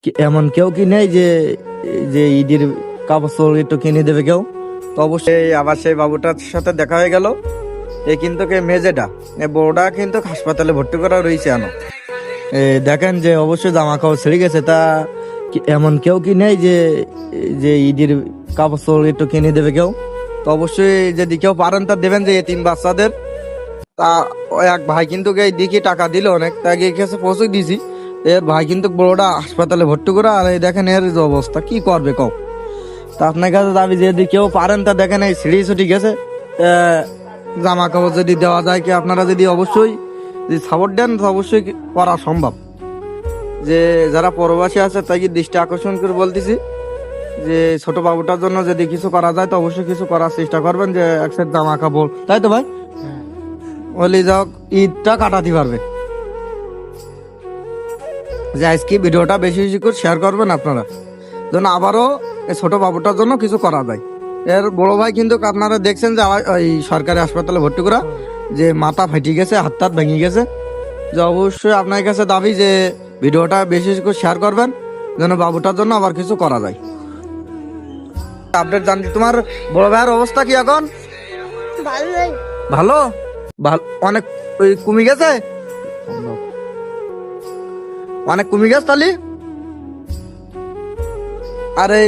এমন কেউ কি নেই যে যে ঈদের কাপড় চোপড় একটু কিনে দেবে কেউ? তো অবশ্যই আবার সেই বাবুটার সাথে দেখা হয়ে গেল। এ কিন্তু মেজেটা বড়টা কিন্তু হাসপাতালে ভর্তি করা রয়েছে এনো। দেখেন যে অবশ্যই জামা কাপড় ছেড়ে গেছে। তা এমন কেউ কি নেই যে যে ঈদের কাপড় চোপড় একটু কিনে দেবে কেউ? তো অবশ্যই যদি কেউ পারেন তা দেবেন যে এতিম বাচ্চাদের। তা ওই এক ভাই কিন্তু এই দিকে টাকা দিল অনেক, তাকে কাছে পৌঁছে দিয়েছি। এর ভাই কিন্তু বড়টা হাসপাতালে ভর্তি করা, আর এই দেখেন এর যে অবস্থা, কি করবে কও? তা আপনার কাছে দাবি যদি কেউ পারেন তা দেখেন এই সিঁড়ি ছুটি গেছে। জামা কাপড় যদি দেওয়া যায়, কি আপনারা যদি অবশ্যই যদি সাপোর্ট দেন তো অবশ্যই করা সম্ভব। যে যারা প্রবাসী আছে তাকে দৃষ্টি আকর্ষণ করে বলতেছি যে ছোট বাবুটার জন্য যদি কিছু করা যায় তো অবশ্যই কিছু করার চেষ্টা করবেন, যে এক সেট জামা কাপড়, তাই তো ভাই? বলি যাক ঈদটা কাটাতে পারবে। যে আজকে ভিডিওটা বেশি বেশি করে শেয়ার করবেন আপনারা, যেন আবারও এই ছোট বাবুটার জন্য কিছু করা যায়। এর বড় ভাই কিন্তু আপনারা দেখছেন যে এই সরকারি হাসপাতালে ভর্তি করা, যে মাথা ফাটি গেছে, হাত টাত ভেঙে গেছে। যে অবশ্যই আপনার কাছে দাবি যে ভিডিওটা বেশি বেশি করে শেয়ার করবেন, যেন বাবুটার জন্য আবার কিছু করা যায়। আপডেট জানছি, তোমার বড় ভাইয়ের অবস্থা কি এখন? ভালো ভালো অনেক ওই কমে গেছে, অনেক কমে গেছে তাহলে। আর এই